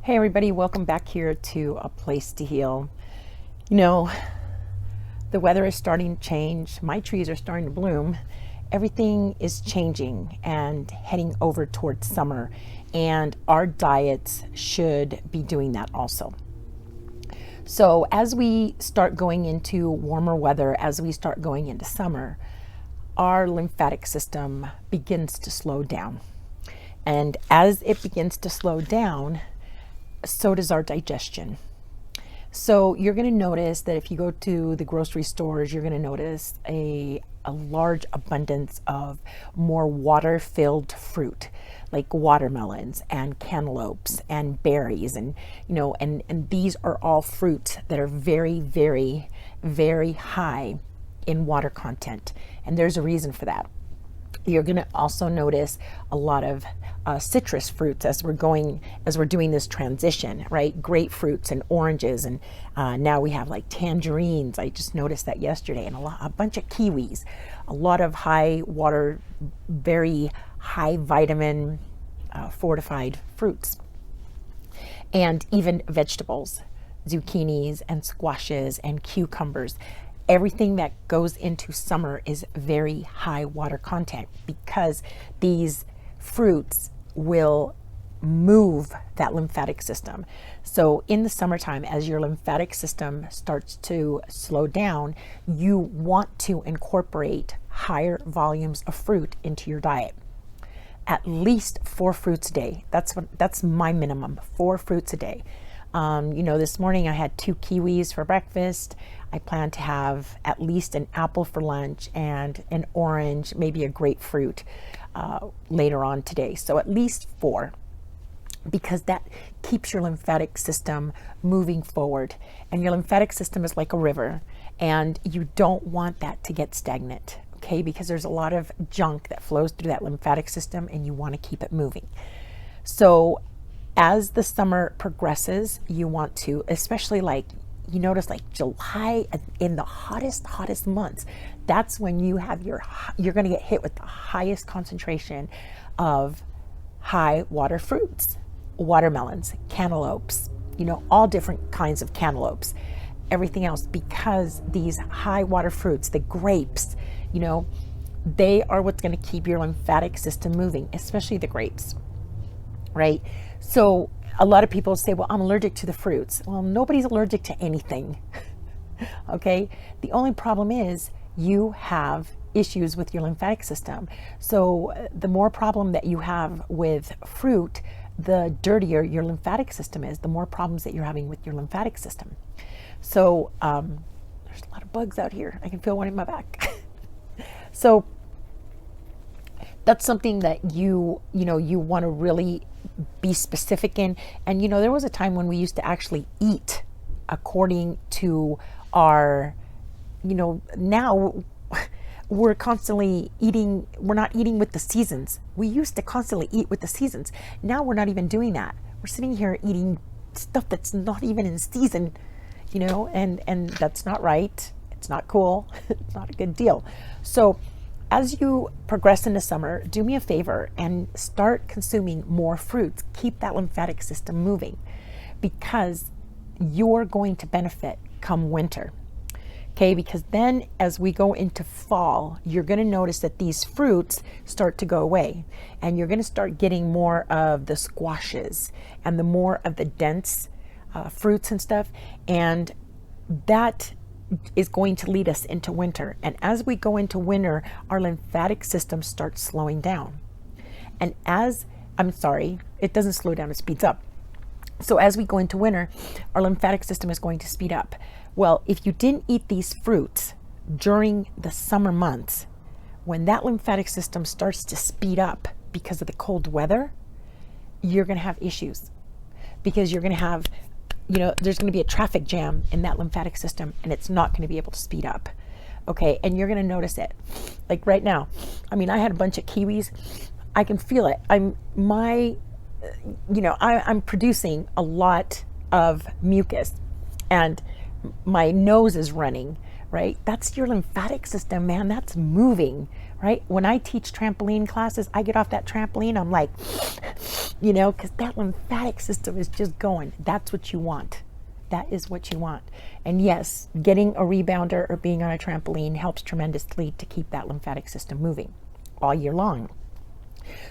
Hey everybody, welcome back here to A Place to Heal. You know, the weather is starting to change. My trees are starting to bloom. Everything is changing and heading over towards summer, and our diets should be doing that also. So as we start going into warmer weather, as we start going into summer, our lymphatic system begins to slow down. And as it begins to slow down, so does our digestion. So you're going to notice that if you go to the grocery stores, you're going to notice a large abundance of more water-filled fruit, like watermelons and cantaloupes and berries, and and these are all fruits that are very, very, very high in water content, and there's a reason for that. You're going to also notice a lot of citrus fruits as we're doing this transition, right? Grapefruits and oranges, and now we have like tangerines. I just noticed that yesterday, and a bunch of kiwis, a lot of high water, very high vitamin fortified fruits, and even vegetables, zucchinis and squashes and cucumbers. Everything that goes into summer is very high water content because these fruits will move that lymphatic system. So in the summertime, as your lymphatic system starts to slow down, you want to incorporate higher volumes of fruit into your diet. At least 4 fruits a day. That's my minimum, 4 fruits a day. This morning I had 2 kiwis for breakfast. I plan to have at least an apple for lunch and an orange, maybe a grapefruit later on today. So at least 4, because that keeps your lymphatic system moving forward. And your lymphatic system is like a river, and you don't want that to get stagnant, okay? Because there's a lot of junk that flows through that lymphatic system, and you want to keep it moving. So as the summer progresses, you want to, especially you notice like July, in the hottest months, that's when you're going to get hit with the highest concentration of high water fruits, watermelons, cantaloupes, all different kinds of cantaloupes, everything else, because these high water fruits, the grapes, they are what's going to keep your lymphatic system moving, especially the grapes, right? So a lot of people say, well, I'm allergic to the fruits. Well, nobody's allergic to anything. Okay? The only problem is you have issues with your lymphatic system. So the more problem that you have with fruit, the dirtier your lymphatic system is, the more problems that you're having with your lymphatic system. So there's a lot of bugs out here. I can feel one in my back. So that's something that you want to really be specific in. And there was a time when we used to actually eat according to our, now we're constantly eating, we're not eating with the seasons. We used to constantly eat with the seasons. Now we're not even doing that. We're sitting here eating stuff that's not even in season, and that's not right. It's not cool. It's not a good deal. So as you progress into summer, do me a favor and start consuming more fruits. Keep that lymphatic system moving, because you're going to benefit come winter. Okay, because then as we go into fall, you're going to notice that these fruits start to go away, and you're going to start getting more of the squashes and the more of the dense fruits and stuff, and that is going to lead us into winter. And as we go into winter, our lymphatic system starts slowing down. And it doesn't slow down, it speeds up. So as we go into winter, our lymphatic system is going to speed up. Well, if you didn't eat these fruits during the summer months, when that lymphatic system starts to speed up because of the cold weather, you're going to have issues, because you're going to have there's going to be a traffic jam in that lymphatic system, and it's not going to be able to speed up. Okay. And you're going to notice it. Like right now, I had a bunch of kiwis. I can feel it. I'm producing a lot of mucus, and my nose is running, right? That's your lymphatic system, man. That's moving, right? When I teach trampoline classes, I get off that trampoline, I'm like, because that lymphatic system is just going. That's what you want. That is what you want. And yes, getting a rebounder or being on a trampoline helps tremendously to keep that lymphatic system moving all year long.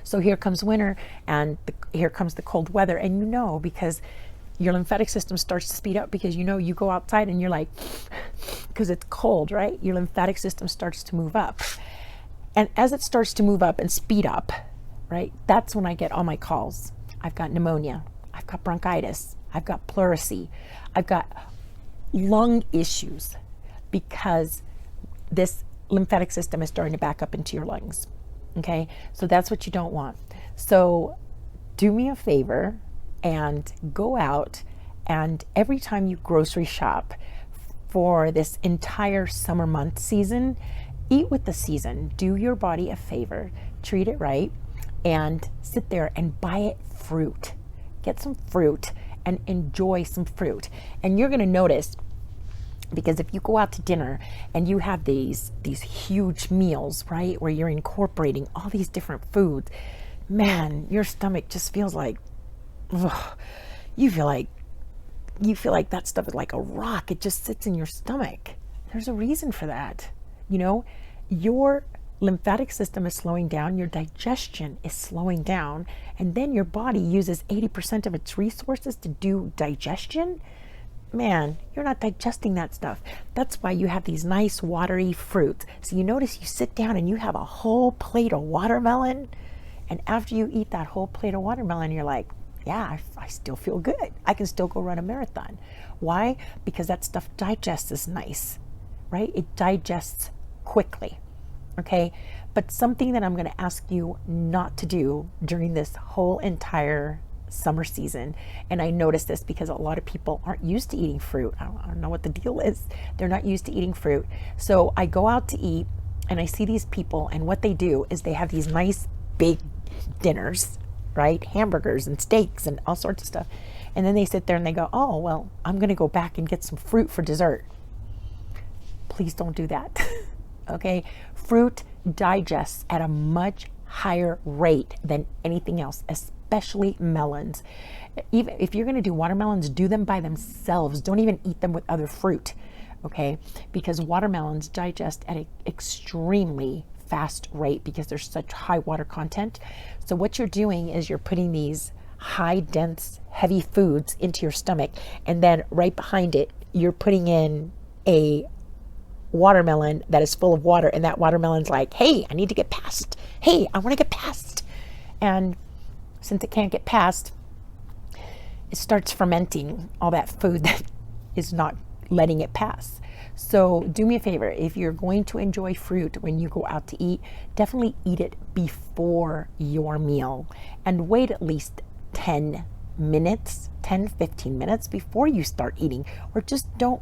So here comes winter, and here comes the cold weather, and because your lymphatic system starts to speed up, because you go outside and you're like, because it's cold, right? Your lymphatic system starts to move up. And as it starts to move up and speed up, right, that's when I get all my calls. I've got pneumonia, I've got bronchitis, I've got pleurisy, I've got lung issues, because this lymphatic system is starting to back up into your lungs. Okay, so that's what you don't want. So do me a favor and go out, and every time you grocery shop for this entire summer month season, eat with the season. Do your body a favor, treat it right, and sit there and buy it fruit. Get some fruit and enjoy some fruit. And you're going to notice, because if you go out to dinner and you have these huge meals, right, where you're incorporating all these different foods, man, your stomach just feels like, ugh, you feel like that stuff is like a rock. It just sits in your stomach. There's a reason for that. Your lymphatic system is slowing down, your digestion is slowing down, and then your body uses 80% of its resources to do digestion. Man, you're not digesting that stuff. That's why you have these nice watery fruits. So you notice you sit down and you have a whole plate of watermelon, and after you eat that whole plate of watermelon, you're like, yeah, I still feel good. I can still go run a marathon. Why? Because that stuff digests is nice, right? It digests quickly, okay? But something that I'm going to ask you not to do during this whole entire summer season, and I notice this because a lot of people aren't used to eating fruit. I don't know what the deal is. They're not used to eating fruit. So I go out to eat and I see these people, and what they do is they have these nice big dinners, right? Hamburgers and steaks and all sorts of stuff. And then they sit there and they go, oh, well, I'm going to go back and get some fruit for dessert. Please don't do that. Okay? Fruit digests at a much higher rate than anything else, especially melons. Even if you're going to do watermelons, do them by themselves. Don't even eat them with other fruit. Okay? Because watermelons digest at an extremely fast rate because there's such high water content. So what you're doing is you're putting these high dense heavy foods into your stomach, and then right behind it you're putting in a watermelon that is full of water, and that watermelon's like, hey, I need to get past. Hey, I want to get past. And since it can't get past, it starts fermenting all that food that is not letting it pass. So do me a favor, if you're going to enjoy fruit when you go out to eat, definitely eat it before your meal, and wait at least 10 minutes, 10-15 minutes before you start eating. Or just don't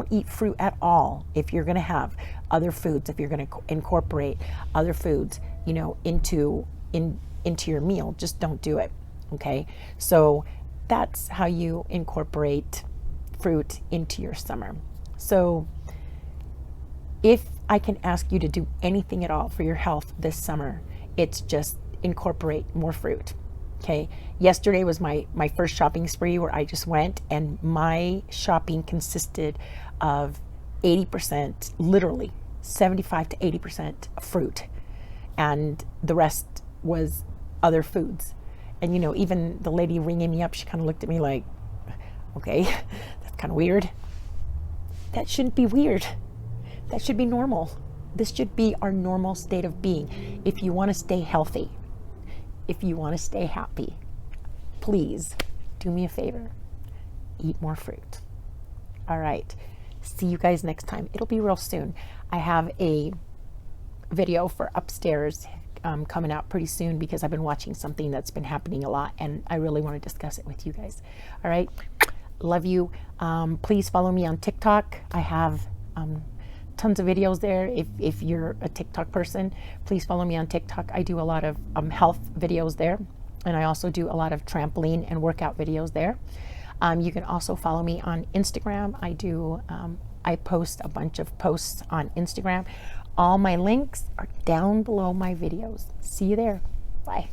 eat fruit at all if you're going to have other foods, if you're going to incorporate other foods, into your meal. Just don't do it. Okay? So that's how you incorporate fruit into your summer. So if I can ask you to do anything at all for your health this summer, it's just incorporate more fruit. Okay. Yesterday was my first shopping spree where I just went, and my shopping consisted of 80%, literally 75 to 80% fruit, and the rest was other foods. And even the lady ringing me up, she kind of looked at me like, okay, that's kind of weird. That shouldn't be weird. That should be normal. This should be our normal state of being. If you want to stay healthy, if you want to stay happy, please do me a favor. Eat more fruit. All right. See you guys next time. It'll be real soon. I have a video for upstairs coming out pretty soon because I've been watching something that's been happening a lot, and I really want to discuss it with you guys. All right. Love you. Please follow me on TikTok. I have tons of videos there. If you're a TikTok person, please follow me on TikTok. I do a lot of health videos there, and I also do a lot of trampoline and workout videos there. You can also follow me on Instagram. I do I post a bunch of posts on Instagram. All my links are down below my videos. See you there. Bye.